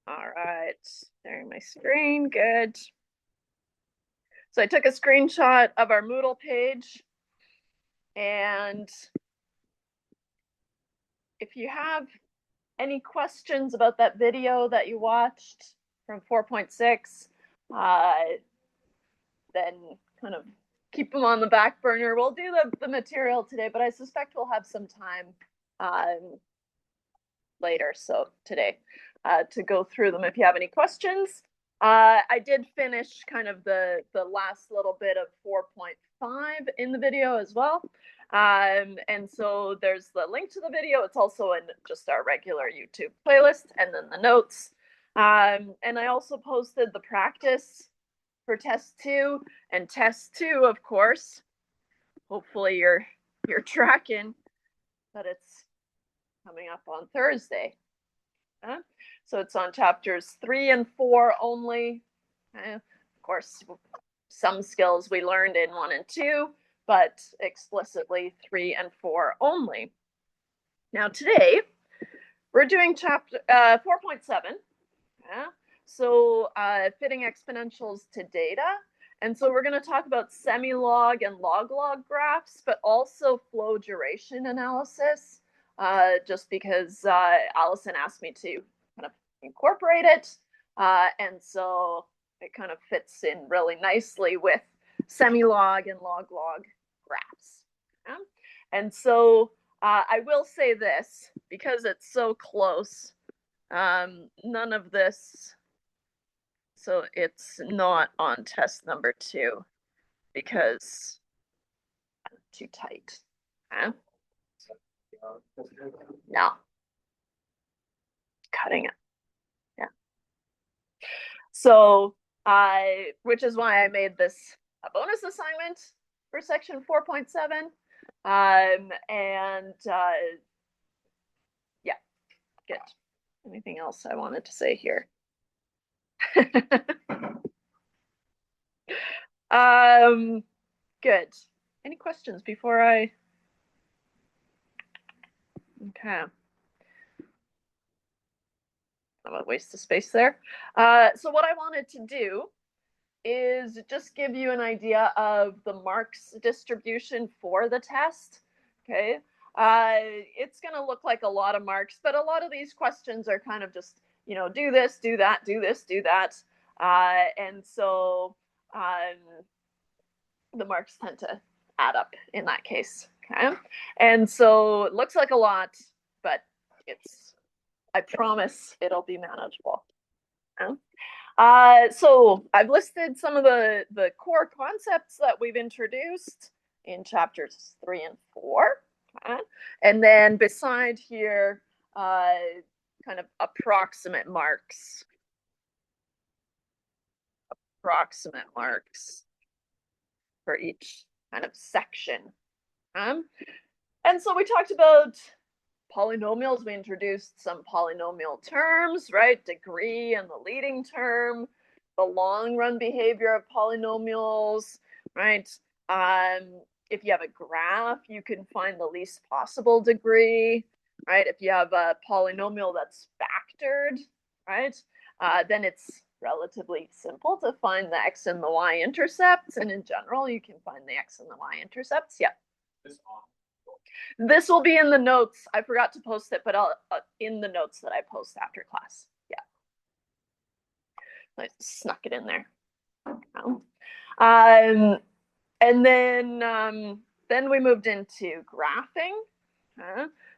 All right, sharing my screen, good. So I took a screenshot of our Moodle page, and if you have any questions about that video that you watched from 4.6, then kind of keep them on the back burner. We'll do the material today, but I suspect we'll have some time later, so today, to go through them if you have any questions. I did finish kind of the last little bit of 4.5 in the video as well. And so there's the link to the video. It's also in just our regular YouTube playlist, and then the notes. And I also posted the practice for test 2 and test 2, of course. Hopefully you're tracking that it's coming up on Thursday. So it's on chapters 3 and 4 only. Of course, some skills we learned in 1 and 2, but explicitly 3 and 4 only. Now today, we're doing chapter 4.7. So fitting exponentials to data. And so we're going to talk about semi-log and log-log graphs, but also flow duration analysis, just because Allison asked me to kind of incorporate it. And so it kind of fits in really nicely with semi-log and log-log graphs. And so I will say this, because it's so close, none of this, so it's not on test number 2 because I'm too tight. No. Cutting it. Yeah. So, which is why I made this a bonus assignment for section 4.7. And yeah, good. Anything else I wanted to say here? Good. Any questions before I? Okay. I'm a waste of space there. So what I wanted to do is just give you an idea of the marks distribution for the test. Okay. It's going to look like a lot of marks, but a lot of these questions are kind of just, do this, do that, do this, do that. And so the marks tend to add up in that case. Okay. And so it looks like a lot, but I promise it'll be manageable. So I've listed some of the core concepts that we've introduced in chapters 3 and 4. And then beside here, kind of approximate marks for each kind of section. And so we talked about polynomials. We introduced some polynomial terms, right? Degree and the leading term, the long run behavior of polynomials, right? If you have a graph, you can find the least possible degree, right? If you have a polynomial that's factored, right? Then it's relatively simple to find the x and the y intercepts. And in general, you can find the x and the y intercepts. Yeah. This will be in the notes. I forgot to post it, but I'll in the notes that I post after class. Yeah. I snuck it in there. And then we moved into graphing.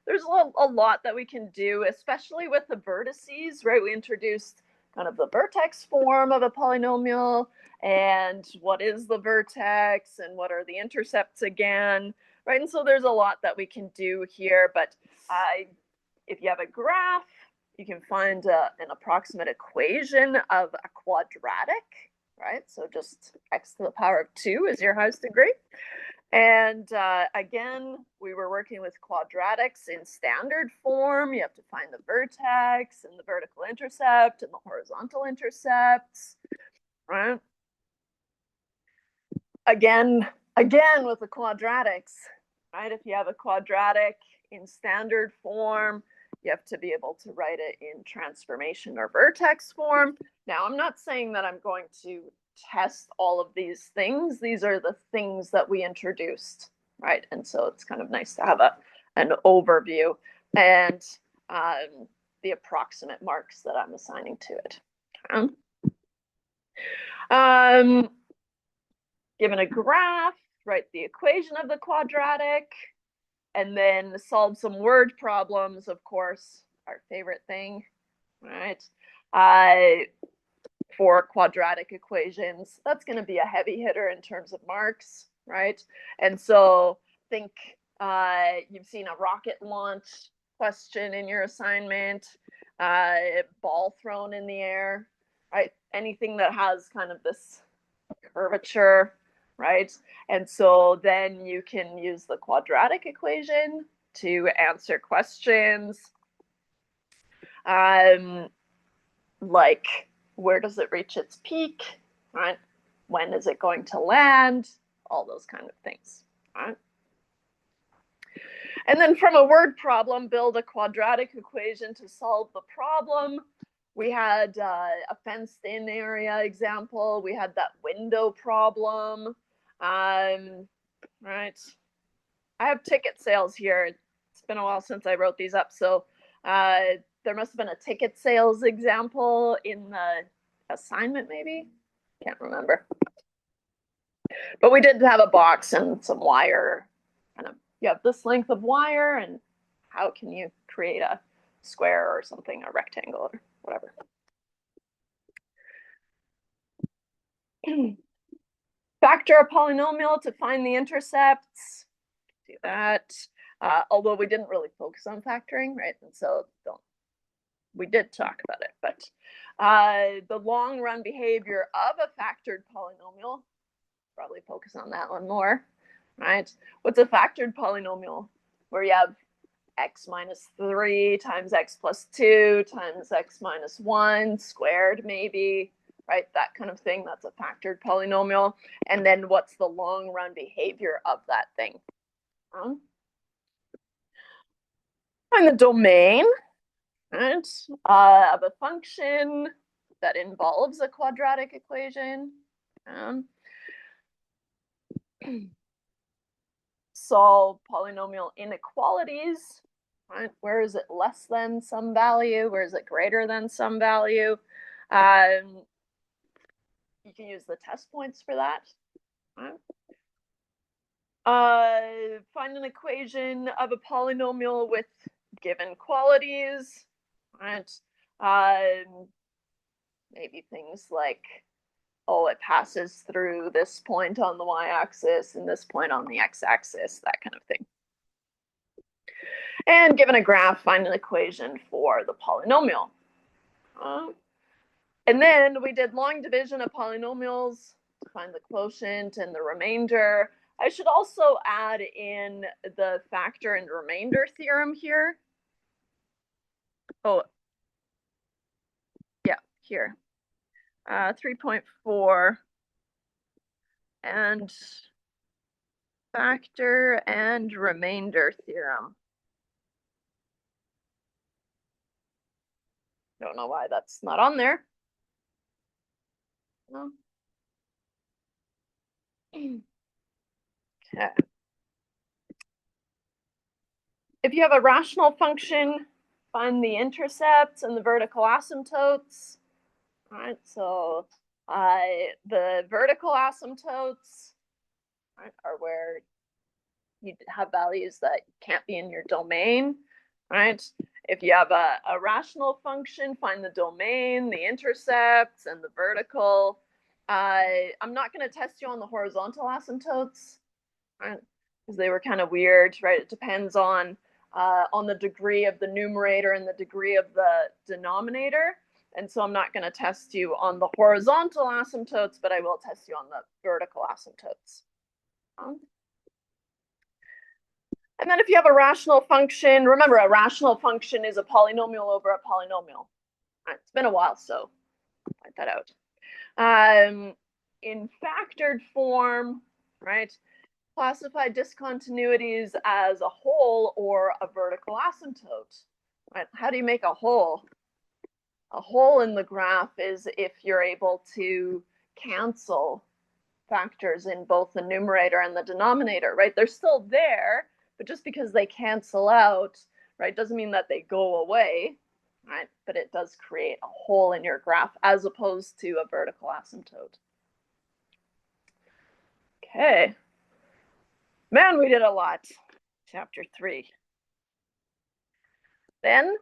There's a lot that we can do, especially with the vertices, right? We introduced kind of the vertex form of a polynomial, and what is the vertex, and what are the intercepts again, right? And so there's a lot that we can do here, but if you have a graph, you can find an approximate equation of a quadratic, right? So just x to the power of 2 is your highest degree. And again, we were working with quadratics in standard form. You have to find the vertex and the vertical intercept and the horizontal intercepts, right? Again with the quadratics, right? If you have a quadratic in standard form, you have to be able to write it in transformation or vertex form. Now, I'm not saying that I'm going to test all of these things. These are the things that we introduced, right? And so it's kind of nice to have an overview and the approximate marks that I'm assigning to it. Given a graph, write the equation of the quadratic, and then solve some word problems, of course, our favorite thing, right? For quadratic equations, that's going to be a heavy hitter in terms of marks, right? And so think you've seen a rocket launch question in your assignment, ball thrown in the air, right? Anything that has kind of this curvature, right? And so then you can use the quadratic equation to answer questions like, where does it reach its peak, right? When is it going to land? All those kind of things, right? And then from a word problem, build a quadratic equation to solve the problem. We had a fenced-in area example. We had that window problem, right? I have ticket sales here. It's been a while since I wrote these up, so there must have been a ticket sales example in the assignment, maybe? Can't remember. But we did have a box and some wire. Kind of, you have this length of wire, and how can you create a square or something, a rectangle or whatever. Factor a polynomial to find the intercepts. Do that. Although we didn't really focus on factoring, right? And so we did talk about it, but the long run behavior of a factored polynomial, probably focus on that one more, right? What's a factored polynomial? Where you have x minus 3 times x plus 2 times x minus 1 squared, maybe, right? That kind of thing. That's a factored polynomial. And then what's the long run behavior of that thing? Find the domain, right, of a function that involves a quadratic equation. Solve polynomial inequalities, right? Where is it less than some value? Where is it greater than some value? You can use the test points for that. Right? Find an equation of a polynomial with given qualities, right? Maybe things like, oh, it passes through this point on the y-axis and this point on the x-axis, that kind of thing. And given a graph, find an equation for the polynomial. And then we did long division of polynomials to find the quotient and the remainder. I should also add in the factor and remainder theorem here. Oh, yeah, here. 3.4 and factor and remainder theorem. Don't know why that's not on there. No. Okay. If you have a rational function, find the intercepts and the vertical asymptotes. All right, so the vertical asymptotes, right, are where you have values that can't be in your domain, right? If you have a rational function, find the domain, the intercepts, and the vertical. I'm not going to test you on the horizontal asymptotes, right? Because they were kind of weird, right? It depends on the degree of the numerator and the degree of the denominator. And so I'm not going to test you on the horizontal asymptotes, but I will test you on the vertical asymptotes. And then if you have a rational function, remember a rational function is a polynomial over a polynomial. It's been a while, so I'll point that out. In factored form, right, classify discontinuities as a whole or a vertical asymptote. Right? How do you make a hole? A hole in the graph is if you're able to cancel factors in both the numerator and the denominator, right? They're still there, but just because they cancel out, right, doesn't mean that they go away, right? But it does create a hole in your graph as opposed to a vertical asymptote. Okay. Man, we did a lot. Chapter 3. Then,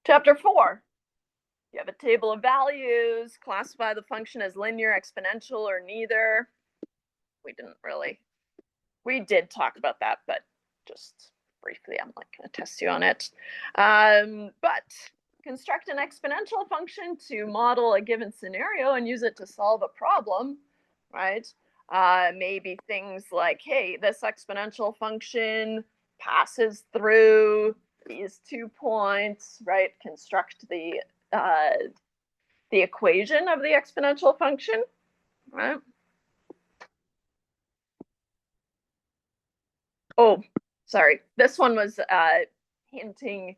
chapter 4. You have a table of values, classify the function as linear, exponential, or neither. We did talk about that, but just briefly, I'm not going to test you on it. But construct an exponential function to model a given scenario and use it to solve a problem, right? Maybe things like, hey, this exponential function passes through these 2 points, right? Construct the equation of the exponential function, right? Oh, sorry. This one was hinting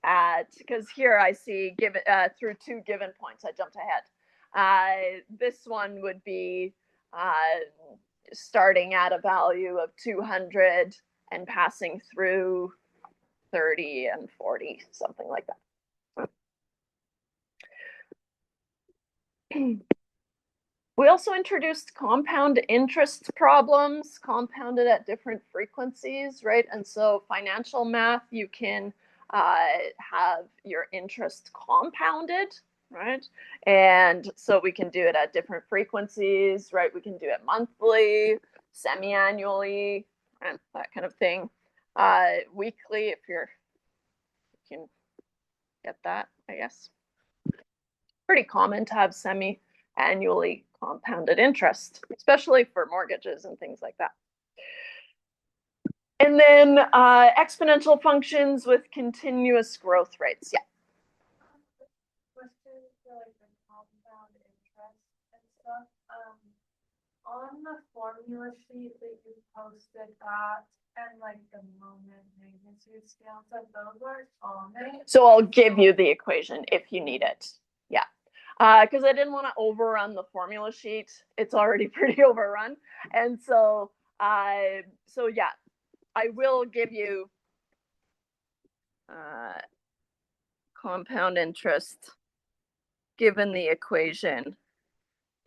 at, because here I see given through 2 given points. I jumped ahead. This one would be starting at a value of 200 and passing through 30 and 40, something like that. We also introduced compound interest problems, compounded at different frequencies, right? And so financial math, you can have your interest compounded, right? And so we can do it at different frequencies, right? We can do it monthly, semi-annually, and that kind of thing. Weekly, if you can get that, I guess. Pretty common to have semi-annually compounded interest, especially for mortgages and things like that. And then exponential functions with continuous growth rates. Yeah. Question for like the compound interest and stuff. On the formula sheet that you posted that and like the moment magnitude scale, so those are on there. So I'll give you the equation if you need it. Yeah. Because I didn't want to overrun the formula sheet. It's already pretty overrun. And so yeah, I will give you compound interest given the equation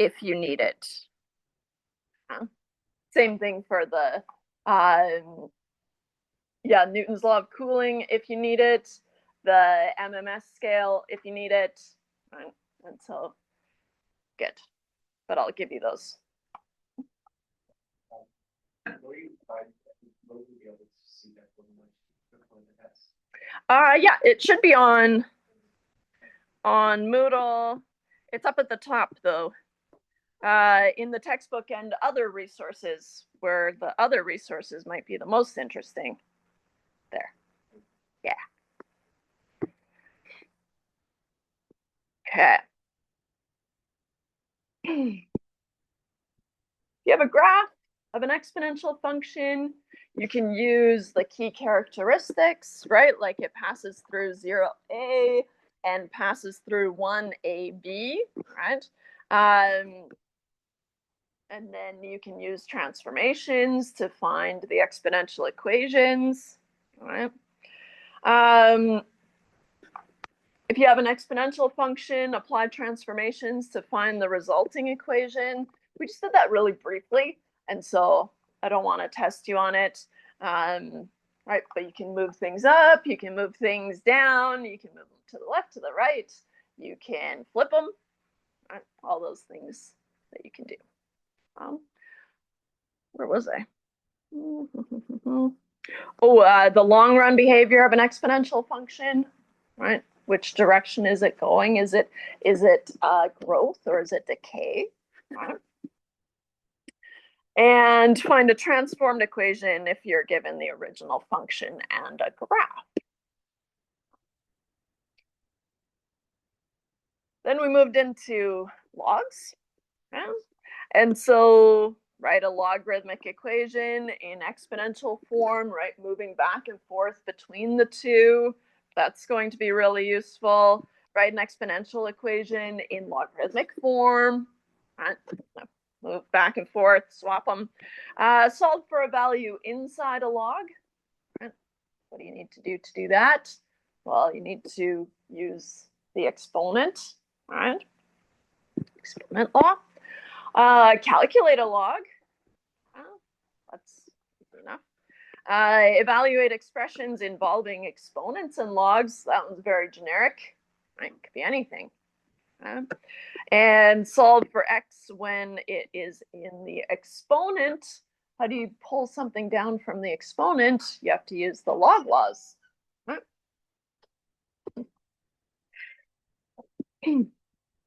if you need it. Same thing for the Newton's law of cooling if you need it, the MMS scale if you need it, right? And so good, but I'll give you those. Yeah, it should be on Moodle. It's up at the top though, in the textbook and other resources, where the other resources might be the most interesting. There. Yeah. Okay. You have a graph of an exponential function. You can use the key characteristics, right? Like it passes through 0a and passes through 1ab, right? And then you can use transformations to find the exponential equations, right? If you have an exponential function, apply transformations to find the resulting equation. We just did that really briefly, and so I don't want to test you on it. Right, but you can move things up, you can move things down, you can move them to the left, to the right, you can flip them, right? All those things that you can do. Where was I? Oh, the long run behavior of an exponential function, right? Which direction is it going? Is it growth or is it decay? Right? And find a transformed equation if you're given the original function and a graph. Then we moved into logs. Yeah? And so write a logarithmic equation in exponential form, right? Moving back and forth between the two. That's going to be really useful. Write an exponential equation in logarithmic form, right? Move back and forth, swap them. Solve for a value inside a log. Right? What do you need to do that? Well, you need to use the exponent, right? Exponent law. Calculate a log. That's enough. Evaluate expressions involving exponents and logs. That one's very generic. Right? Could be anything. And solve for x when it is in the exponent. How do you pull something down from the exponent? You have to use the log laws. Right?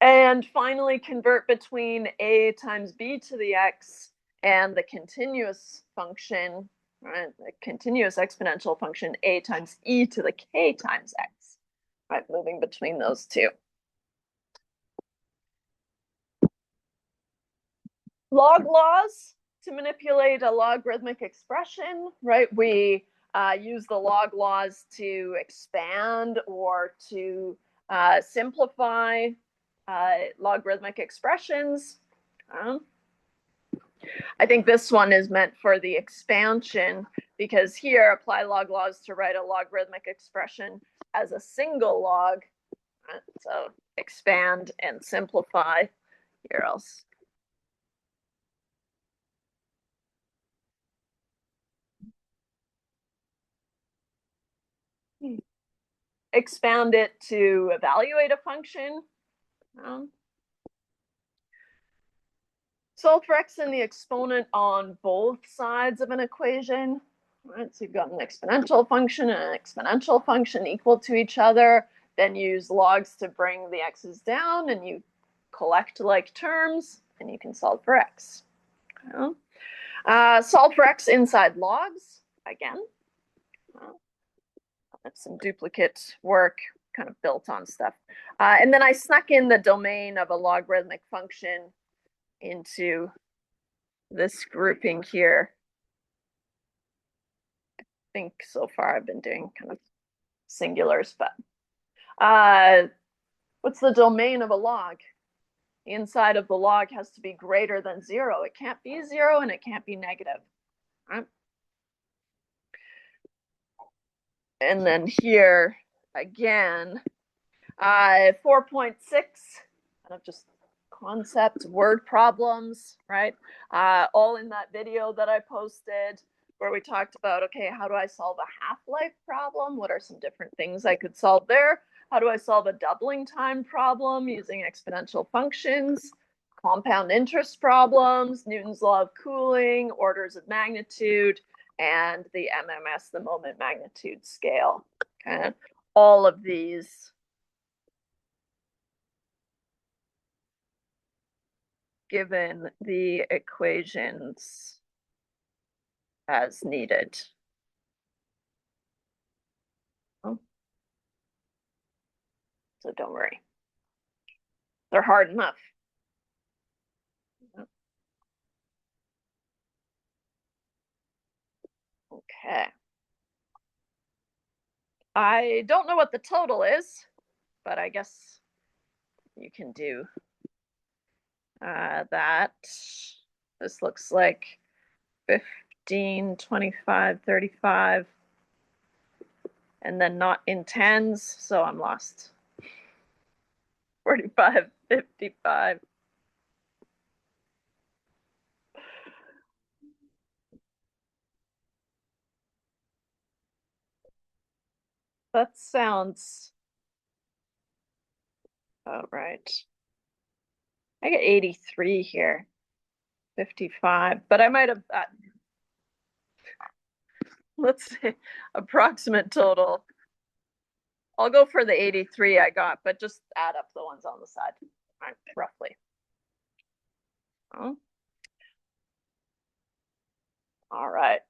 And finally, convert between a times b to the x and the continuous function, right? The continuous exponential function a times e to the k times x, right? Moving between those two. Log laws to manipulate a logarithmic expression, right? We use the log laws to expand or to simplify logarithmic expressions. I think this one is meant for the expansion because here apply log laws to write a logarithmic expression as a single log. So expand and simplify. Here else. Expand it to evaluate a function. Solve for x and the exponent on both sides of an equation. Right, so you've got an exponential function and an exponential function equal to each other. Then use logs to bring the x's down, and you collect like terms, and you can solve for x. Solve for x inside logs again. That's some duplicate work kind of built on stuff. And then I snuck in the domain of a logarithmic function into this grouping here. I think so far I've been doing kind of singulars, but what's the domain of a log? The inside of the log has to be greater than 0. It can't be 0 and it can't be negative. Right? And then here again, 4.6, kind of just concept word problems, right? All in that video that I posted where we talked about, okay, how do I solve a half-life problem? What are some different things I could solve there? How do I solve a doubling time problem using exponential functions? Compound interest problems, Newton's law of cooling, orders of magnitude, and the MMS, the moment magnitude scale. Okay, all of these given the equations as needed. So don't worry. They're hard enough. Okay. I don't know what the total is, but I guess you can do that. This looks like 15, 25, 35, and then not in tens, so I'm lost. 45, 55. That sounds about right. I get 83 here, 55, but I might have, let's say approximate total. I'll go for the 83 I got, but just add up the ones on the side, right, roughly. Oh. All right.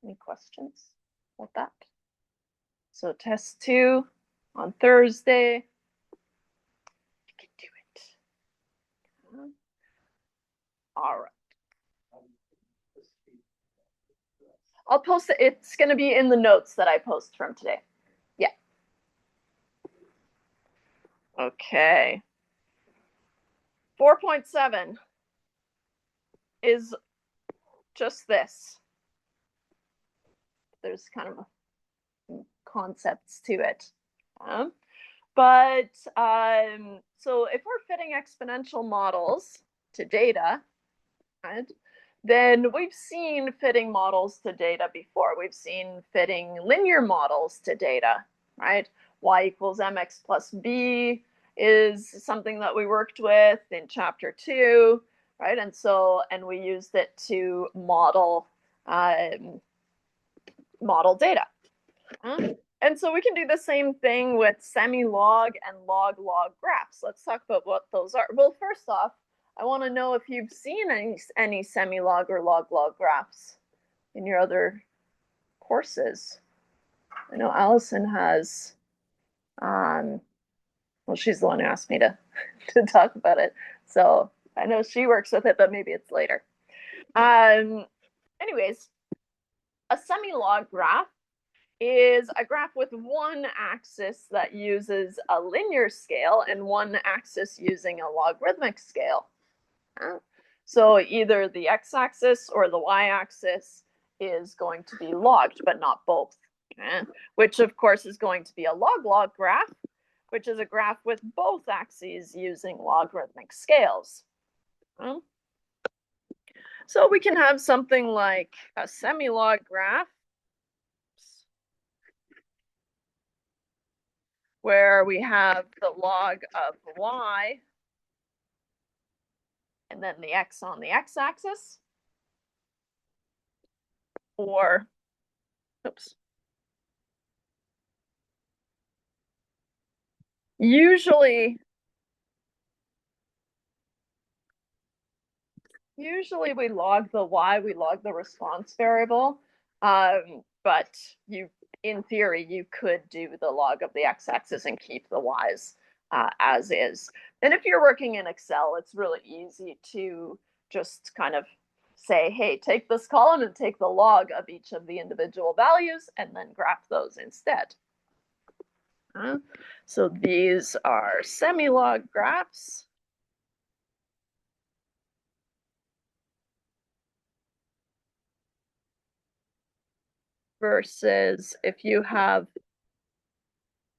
Any questions about that? So test 2 on Thursday. You can do it. All right. I'll post it. It's going to be in the notes that I post from today. Yeah. Okay. 4.7 is just this. There's kind of concepts to it. So if we're fitting exponential models to data, right, then we've seen fitting models to data before. We've seen fitting linear models to data, right? Y equals mx plus b is something that we worked with in chapter 2, right? And we used it to model data. And so we can do the same thing with semi-log and log-log graphs. Let's talk about what those are. Well, first off, I want to know if you've seen any semi-log or log-log graphs in your other courses. I know Allison has, well, she's the one who asked me to talk about it. So I know she works with it, but maybe it's later. Anyways, a semi-log graph is a graph with one axis that uses a linear scale and one axis using a logarithmic scale. So either the x-axis or the y-axis is going to be logged, but not both, which of course is going to be a log-log graph, which is a graph with both axes using logarithmic scales. So we can have something like a semi-log graph where we have the log of y and then the x on the x-axis, or, oops. Usually we log the y, we log the response variable, but in theory, you could do the log of the x-axis and keep the y's as is. And if you're working in Excel, it's really easy to just kind of say, hey, take this column and take the log of each of the individual values and then graph those instead. So these are semi-log graphs. Versus if you have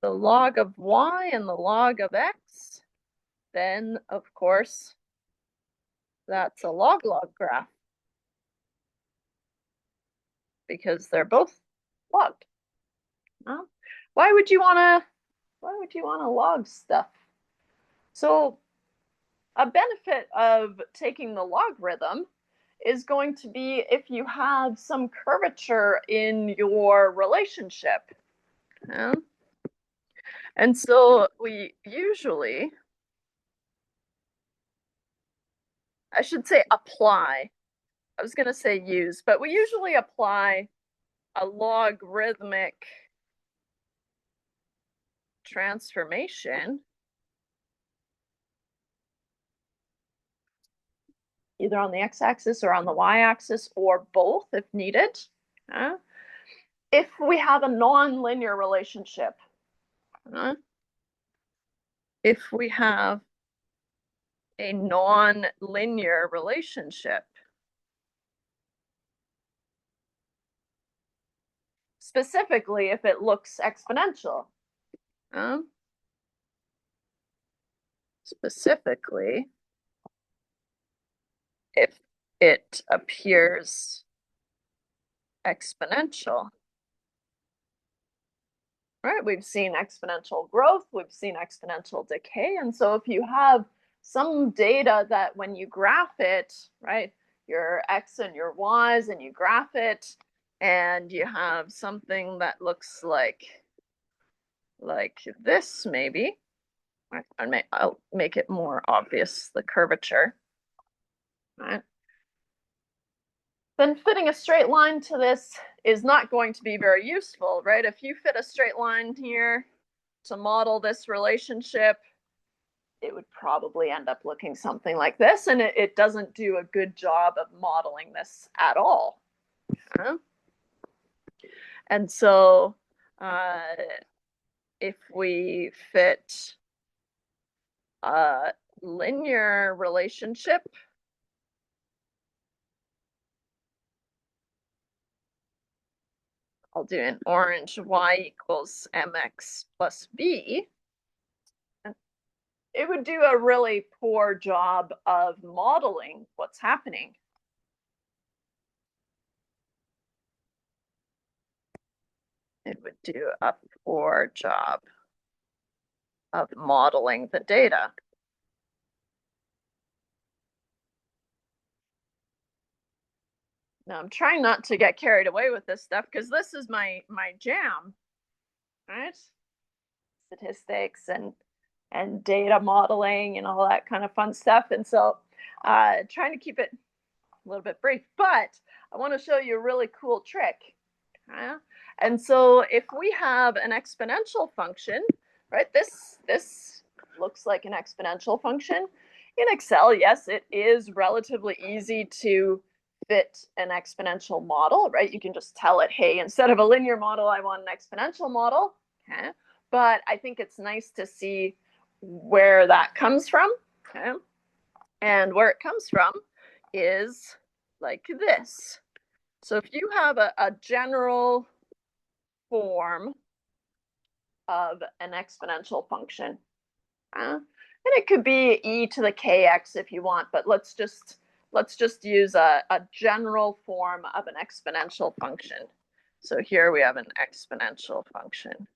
the log of y and the log of x, then of course that's a log-log graph because they're both logged. Why would you want to log stuff? So a benefit of taking the logarithm is going to be if you have some curvature in your relationship. And so we usually, I should say apply. I was going to say use, but we usually apply a logarithmic transformation either on the x-axis or on the y-axis or both if needed. If we have a non-linear relationship, if we have a non-linear relationship, specifically if it looks exponential, specifically if it appears exponential. Right, we've seen exponential growth, we've seen exponential decay, and so if you have some data that when you graph it, right, your x and your y's, and you graph it, and you have something that looks like this, maybe, I'll make it more obvious, the curvature, right? Then fitting a straight line to this is not going to be very useful, right? If you fit a straight line here to model this relationship, it would probably end up looking something like this, and it doesn't do a good job of modeling this at all. And so if we fit a linear relationship, I'll do an orange, y equals mx plus b. It would do a really poor job of modeling what's happening. It would do a poor job of modeling the data. Now I'm trying not to get carried away with this stuff because this is my jam, right? Statistics and data modeling and all that kind of fun stuff. And so trying to keep it a little bit brief, but I want to show you a really cool trick. And so if we have an exponential function, right, this looks like an exponential function. In Excel, yes, it is relatively easy to fit an exponential model, right? You can just tell it, hey, instead of a linear model, I want an exponential model. Okay. But I think it's nice to see where that comes from. Okay. And where it comes from is like this. So if you have a general form of an exponential function, and it could be e to the kx if you want, but let's just use a general form of an exponential function. So here we have an exponential function,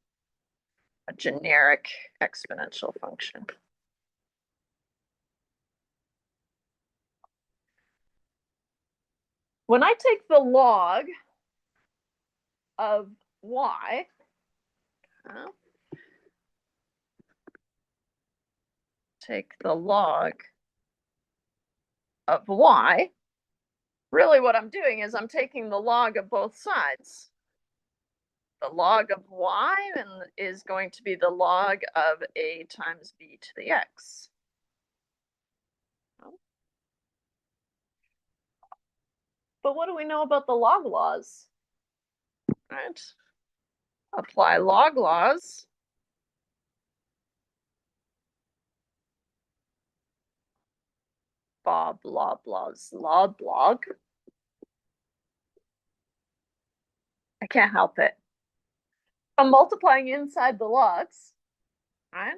a generic exponential function. When I take the log of y, take the log of y, really what I'm doing is I'm taking the log of both sides. The log of y is going to be the log of a times b to the x. But what do we know about the log laws? Right? Apply log laws. Bob, lob, laws, log, log. I can't help it. I'm multiplying inside the logs, right?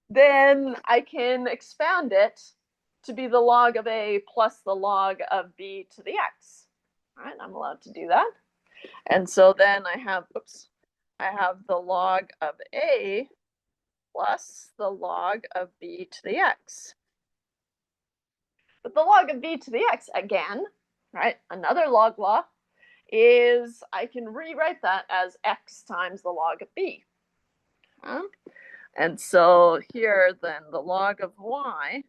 Then I can expand it to be the log of a plus the log of b to the x. Right? I'm allowed to do that. And so then I have, oops, I have the log of a plus the log of b to the x. But the log of b to the x, again, right, another log law, is I can rewrite that as x times the log of b. And so here then the log of y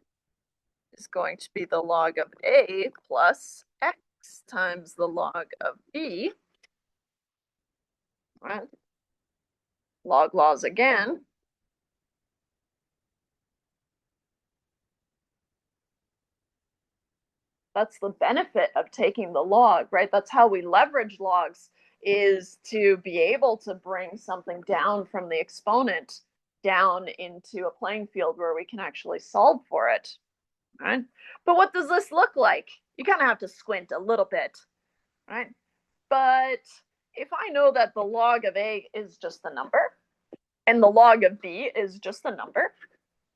is going to be the log of a plus x times the log of b. Right? Log laws again. That's the benefit of taking the log, right? That's how we leverage logs, is to be able to bring something down from the exponent down into a playing field where we can actually solve for it, right? But what does this look like? You kind of have to squint a little bit, right? But if I know that the log of a is just a number and the log of b is just a number,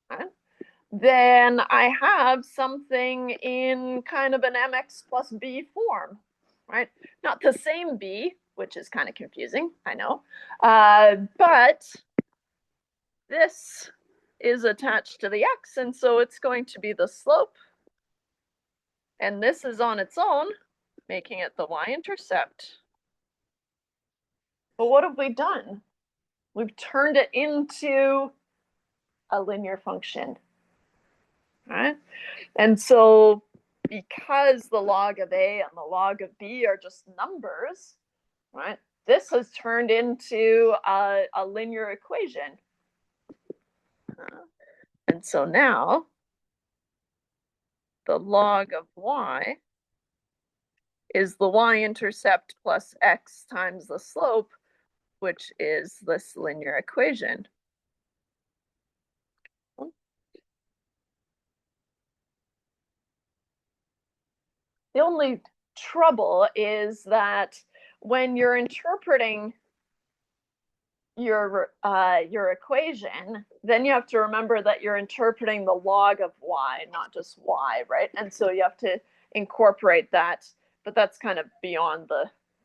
right, then I have something in kind of an mx plus b form, right? Not the same b, which is kind of confusing, I know, but this is attached to the x, and so it's going to be the slope, and this is on its own, making it the y-intercept. But what have we done? We've turned it into a linear function, right? And so because the log of a and the log of b are just numbers, right, this has turned into a linear equation. And so now the log of y is the y-intercept plus x times the slope, which is this linear equation. The only trouble is that when you're interpreting your equation, then you have to remember that you're interpreting the log of y, not just y, right? And so you have to incorporate that, but that's kind of beyond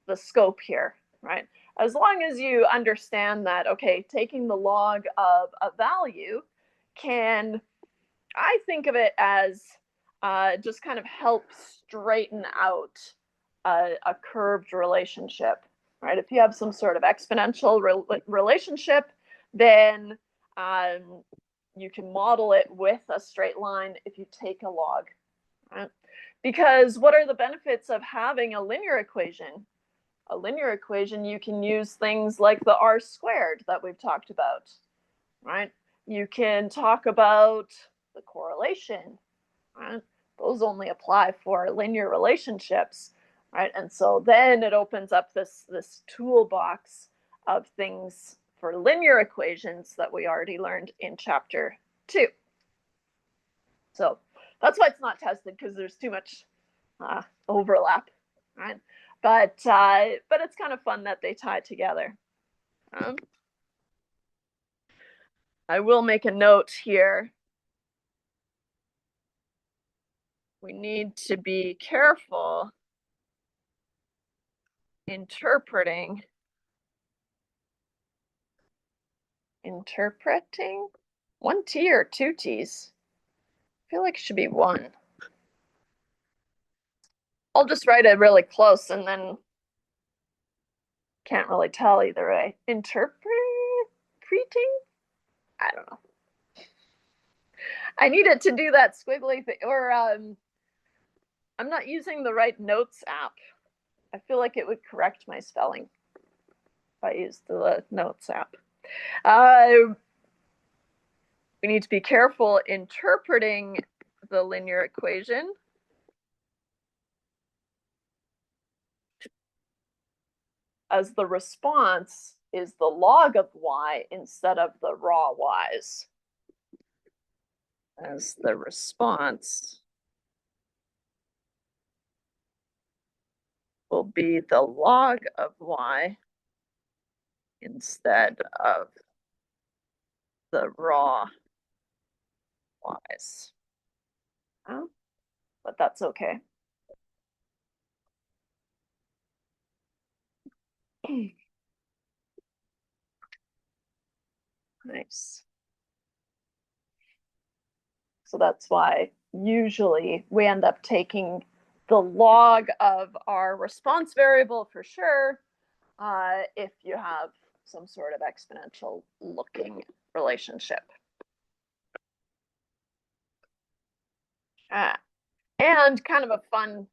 the scope here, right? As long as you understand that, okay, taking the log of a value can, I think of it as just kind of help straighten out a curved relationship, right? If you have some sort of exponential relationship, then you can model it with a straight line if you take a log, right? Because what are the benefits of having a linear equation? A linear equation, you can use things like the r squared that we've talked about, right? You can talk about the correlation, right? Those only apply for linear relationships, right? And so then it opens up this toolbox of things for linear equations that we already learned in chapter 2. So that's why it's not tested, because there's too much overlap, right? But it's kind of fun that they tie together. I will make a note here. We need to be careful interpreting one T or two T's? I feel like it should be one. I'll just write it really close and then can't really tell either way. Interpreting? I don't know. I needed to do that squiggly thing, or I'm not using the right notes app. I feel like it would correct my spelling if I used the notes app. We need to be careful interpreting the linear equation as the response is the log of y instead of the raw y's. As the response will be the log of y instead of the raw y's. But that's okay. Nice. So that's why usually we end up taking the log of our response variable for sure, if you have some sort of exponential looking relationship. And kind of a fun,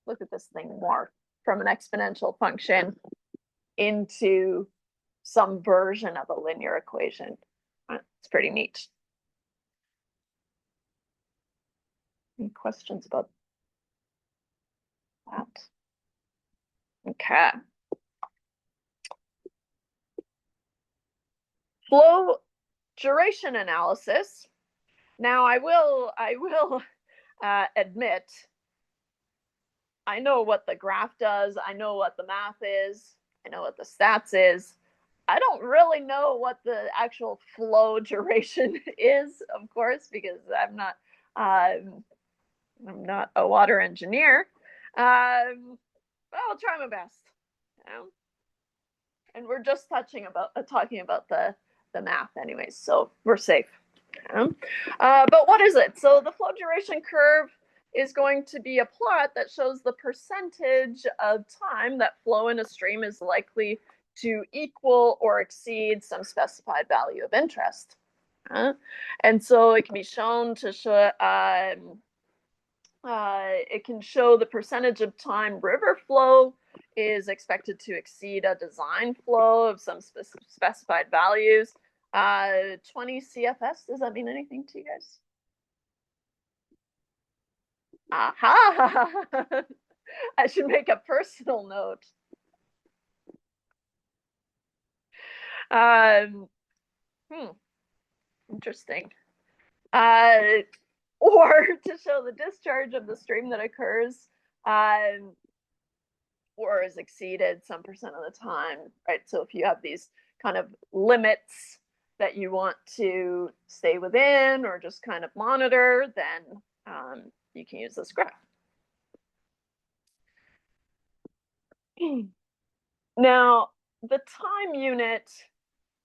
look at this thing more from an exponential function into some version of a linear equation. It's pretty neat. Any questions about that? Okay. Flow duration analysis. Now I will admit, I know what the graph does, I know what the math is, I know what the stats is. I don't really know what the actual flow duration is, of course, because I'm not a water engineer. But I'll try my best. You know? And we're just talking about the math anyways, so we're safe. But what is it? So the flow duration curve is going to be a plot that shows the percentage of time that flow in a stream is likely to equal or exceed some specified value of interest. And so it can be shown to show, it can show the percentage of time river flow is expected to exceed a design flow of some specified values. 20 CFS, does that mean anything to you guys? Aha! I should make a personal note. Um, Interesting. Or to show the discharge of the stream that occurs or is exceeded some percent of the time, right? So if you have these kind of limits that you want to stay within or just kind of monitor, then you can use this graph. Now, the time unit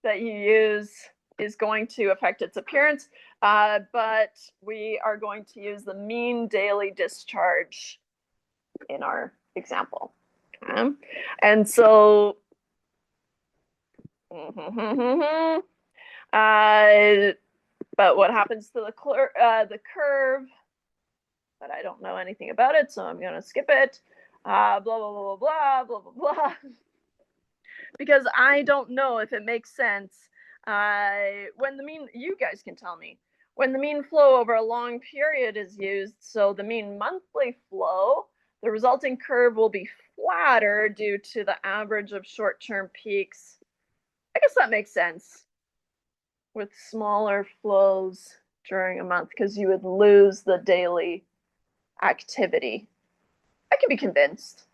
that you use is going to affect its appearance, but we are going to use the mean daily discharge in our example. Okay? And so, but what happens to the curve? But I don't know anything about it, so I'm going to skip it. Blah, blah, blah, blah, blah, blah, blah. Because I don't know if it makes sense when the mean, you guys can tell me, when the mean flow over a long period is used, so the mean monthly flow, the resulting curve will be flatter due to the average of short-term peaks. I guess that makes sense with smaller flows during a month because you would lose the daily activity. I can be convinced.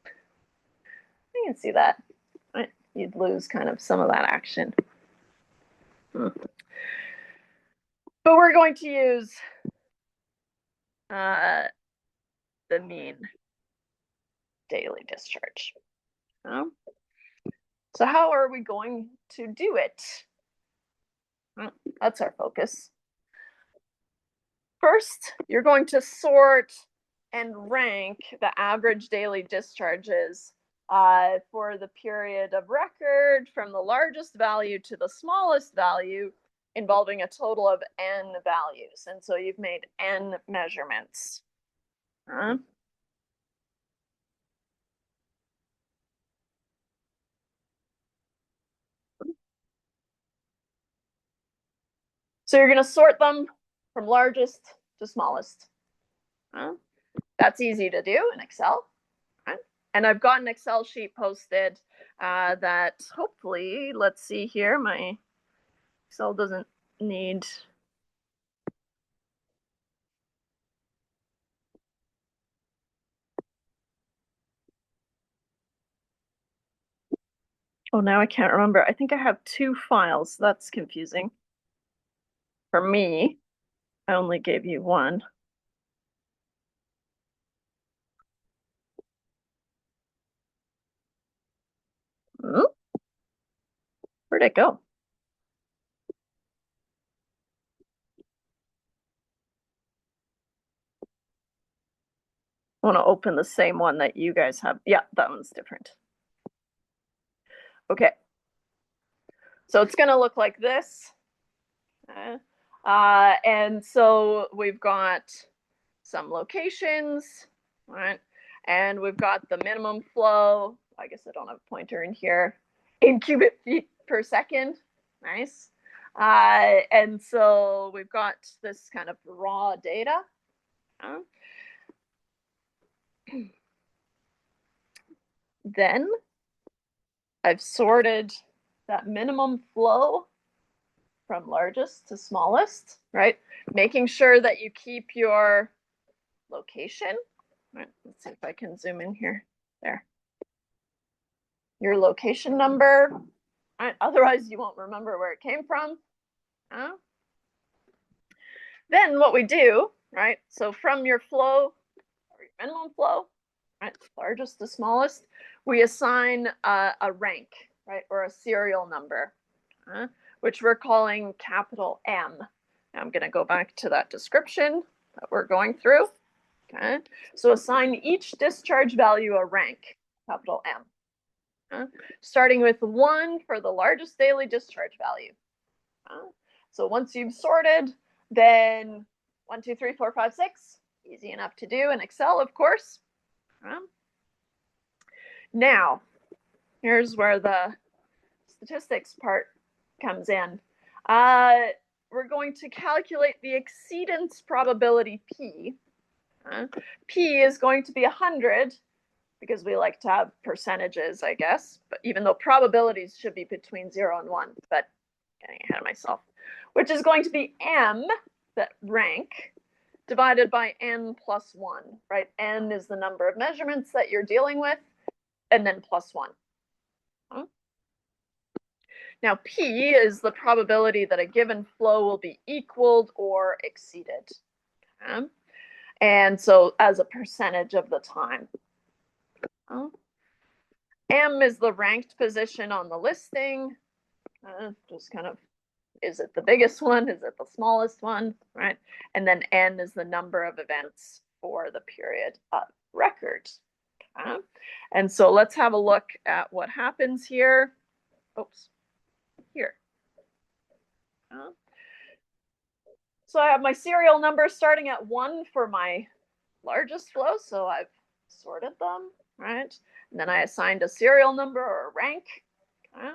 I can see that. Right? You'd lose kind of some of that action. But we're going to use the mean daily discharge. So how are we going to do it? Well, that's our focus. First, you're going to sort and rank the average daily discharges for the period of record from the largest value to the smallest value, involving a total of n values. And so you've made n measurements. So you're going to sort them from largest to smallest. That's easy to do in Excel. And I've got an Excel sheet posted that hopefully, let's see here, my Excel doesn't need. Oh, now I can't remember. I think I have 2 files. That's confusing. For me, I only gave you 1. Where'd it go? I want to open the same one that you guys have. Yeah, that one's different. Okay. So it's going to look like this. And so we've got some locations, right? And we've got the minimum flow. I guess I don't have a pointer in here. In cubic feet per second. Nice. And so we've got this kind of raw data. Then I've sorted that minimum flow from largest to smallest, right? Making sure that you keep your location. Right, let's see if I can zoom in here. There. Your location number. Right, otherwise, you won't remember where it came from. Then what we do, right? So from your flow, or your minimum flow, right, largest to smallest, we assign a rank, right, or a serial number, which we're calling capital M. Now I'm going to go back to that description that we're going through. Okay, so assign each discharge value a rank, capital M, starting with 1 for the largest daily discharge value. So once you've sorted, then 1, 2, 3, 4, 5, 6, easy enough to do in Excel, of course. Now, here's where the statistics part comes in. we're going to calculate the exceedance probability P. P is going to be 100 because we like to have percentages, I guess, but even though probabilities should be between 0 and 1, but getting ahead of myself, which is going to be M, that rank, divided by n plus 1, right? N is the number of measurements that you're dealing with, and then plus 1. Now, P is the probability that a given flow will be equaled or exceeded. Okay? And so as a percentage of the time. M is the ranked position on the listing. Just kind of, is it the biggest one? Is it the smallest one? Right? And then N is the number of events for the period of record. Okay? And so let's have a look at what happens here. Oops. Here. So I have my serial number starting at 1 for my largest flow, so I've sorted them, right? And then I assigned a serial number or a rank. Okay?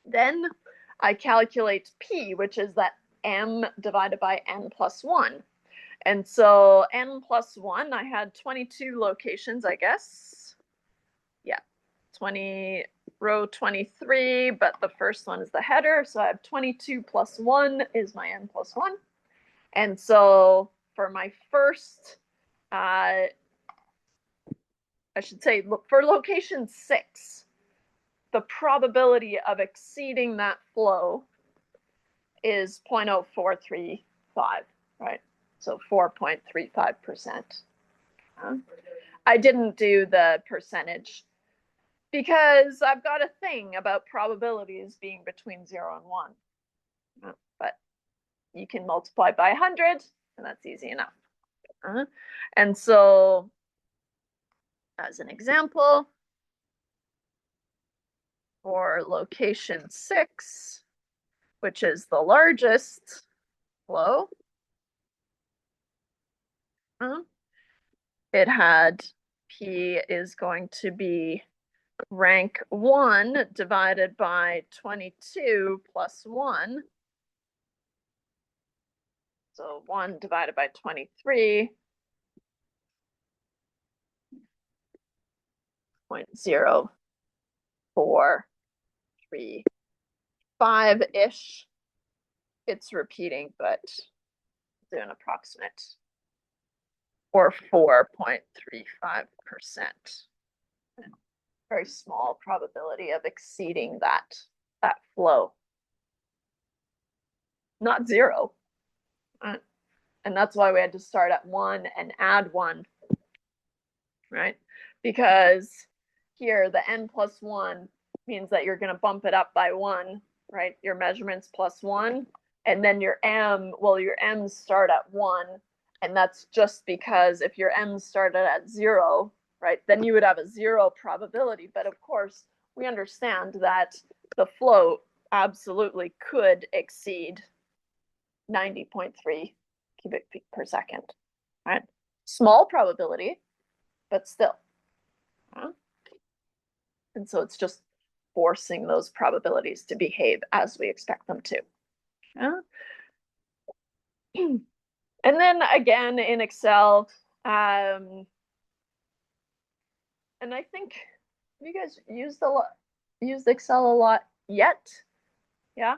Then I calculate P, which is that M divided by n plus 1. And so n plus 1, I had 22 locations, I guess. Yeah, row 23, but the first one is the header. So I have 22 plus 1 is my n plus 1. And so for my first, I should say, look, for location 6, the probability of exceeding that flow is 0.0435, right? So 4.35%. I didn't do the percentage because I've got a thing about probabilities being between 0 and 1. But you can multiply by 100, and that's easy enough. And so, as an example, for location 6, which is the largest flow, it had P is going to be rank 1 divided by 22 plus 1. So 1 divided by 23, 0.0435-ish. It's repeating, but do an approximate, or 4.35%. Very small probability of exceeding that flow. Not 0. And that's why we had to start at 1 and add 1, right? Because here the n plus 1 means that you're going to bump it up by 1, right? Your measurements plus 1, and then your m, well, your m's start at 1, and that's just because if your m started at 0, right, then you would have a 0 probability. But of course, we understand that the flow absolutely could exceed 90.3 cubic feet per second, right? Small probability, but still. And so it's just forcing those probabilities to behave as we expect them to. And then again in Excel, and I think you guys used Excel a lot yet? Yeah.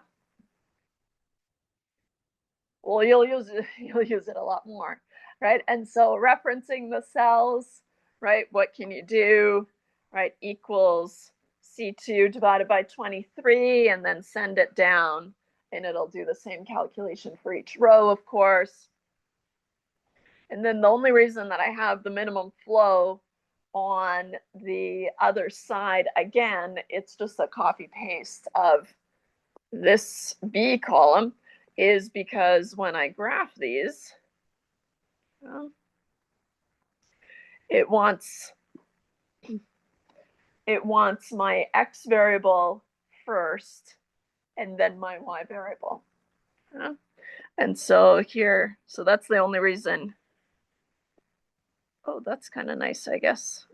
Well, you'll use it a lot more, right? And so referencing the cells, right? What can you do, right? Equals C2 divided by 23, and then send it down, and it'll do the same calculation for each row, of course. And then the only reason that I have the minimum flow on the other side, again, it's just a copy paste of this B column, is because when I graph these, it wants my X variable first and then my Y variable. And so here, so that's the only reason. Oh, that's kind of nice, I guess.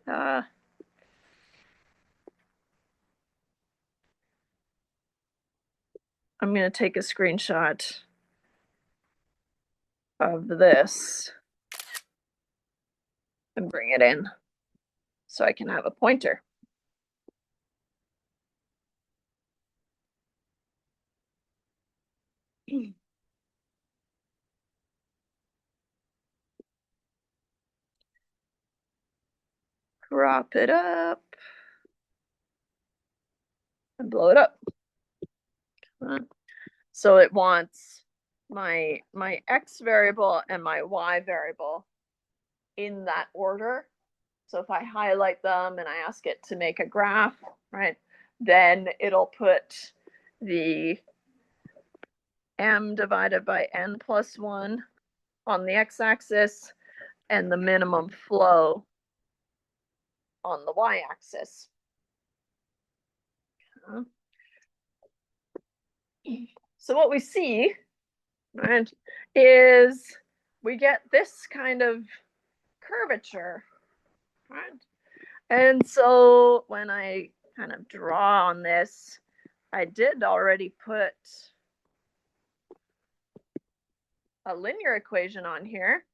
I'm going to take a screenshot of this and bring it in so I can have a pointer. Crop it up and blow it up. So it wants my X variable and my Y variable in that order. So if I highlight them and I ask it to make a graph, right, then it'll put the m divided by n plus 1 on the x-axis and the minimum flow on the y-axis. So what we see, right, is we get this kind of curvature, right? And so when I kind of draw on this, I did already put a linear equation on here,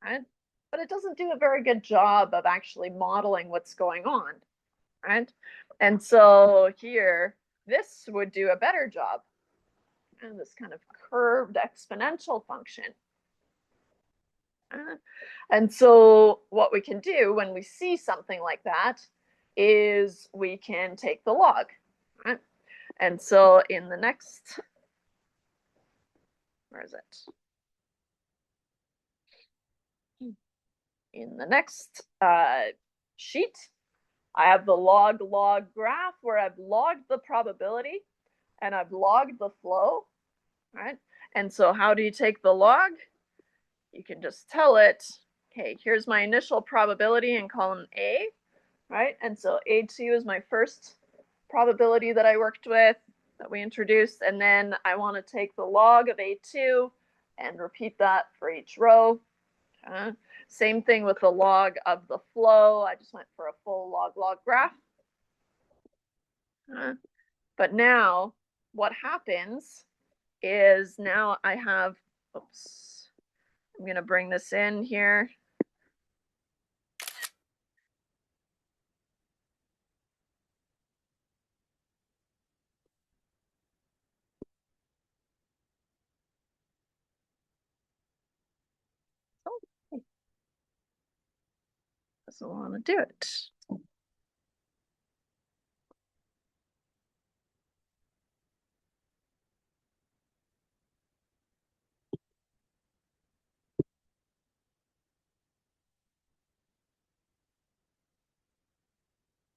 right? But it doesn't do a very good job of actually modeling what's going on, right? And so here, this would do a better job. And this kind of curved exponential function. And so what we can do when we see something like that is we can take the log, right? And so in the next, where is it? In the next sheet, I have the log graph where I've logged the probability and I've logged the flow, right? And so how do you take the log? You can just tell it, okay, here's my initial probability in column A, right? And so A2 is my first probability that I worked with, that we introduced, and then I want to take the log of A2 and repeat that for each row. Same thing with the log of the flow. I just went for a full log graph. But now what happens is now I have, oops, I'm going to bring this in here. Oh, doesn't want to do it.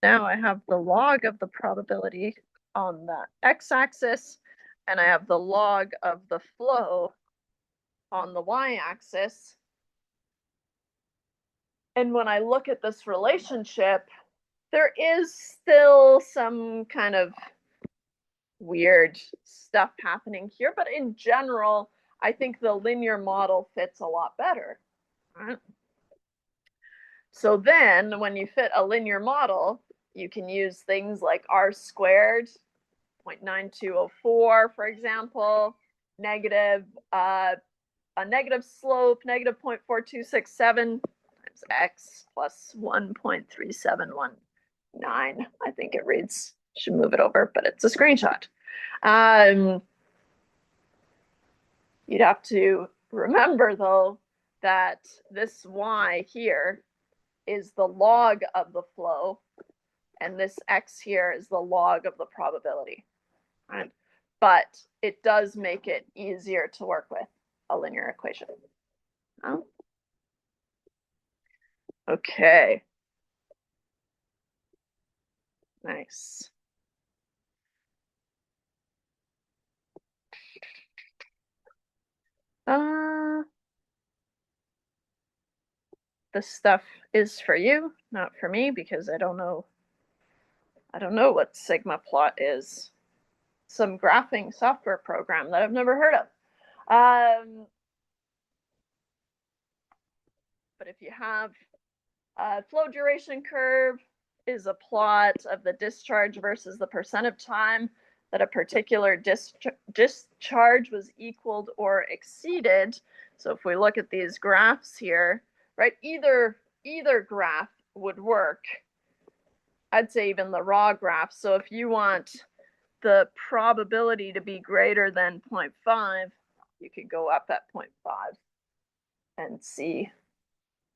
Now I have the log of the probability on the x-axis, and I have the log of the flow on the y-axis. And when I look at this relationship, there is still some kind of weird stuff happening here, but in general, I think the linear model fits a lot better. Right? So then when you fit a linear model, you can use things like r squared, 0.9204, for example, negative, a negative slope, negative 0.4267 times x plus 1.3719. I think it reads, should move it over, but it's a screenshot. You'd have to remember, though, that this y here is the log of the flow, and this x here is the log of the probability. Right? But it does make it easier to work with a linear equation. Oh. Okay. Nice. This stuff is for you, not for me, because I don't know what Sigma plot is. Some graphing software program that I've never heard of. But if you have a flow duration curve is a plot of the discharge versus the percent of time that a particular discharge was equaled or exceeded. So if we look at these graphs here, right, either graph would work. I'd say even the raw graph. So if you want the probability to be greater than 0.5, you could go up at 0.5 and see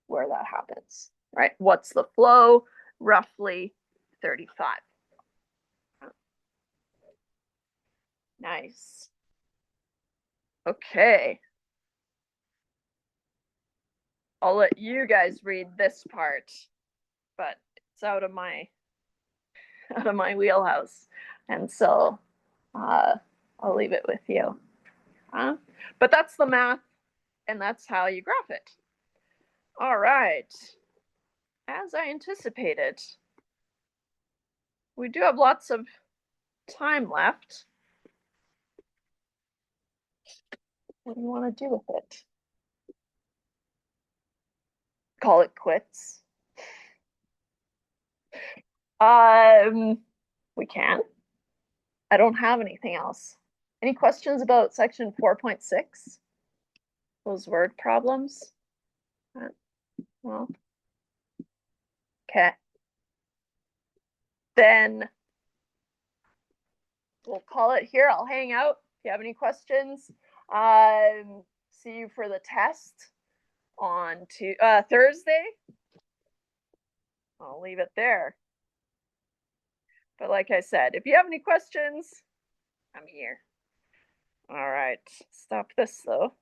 where that happens, right? What's the flow? Roughly 35. Nice. Okay. I'll let you guys read this part, but it's out of my wheelhouse. And so I'll leave it with you. But that's the math, and that's how you graph it. All right. As I anticipated, we do have lots of time left. What do you want to do with it? Call it quits? We can. I don't have anything else. Any questions about section 4.6? Those word problems? Well, okay. Then we'll call it here. I'll hang out. If you have any questions, see you for the test on Thursday. I'll leave it there. But like I said, if you have any questions, I'm here. All right. Stop this though.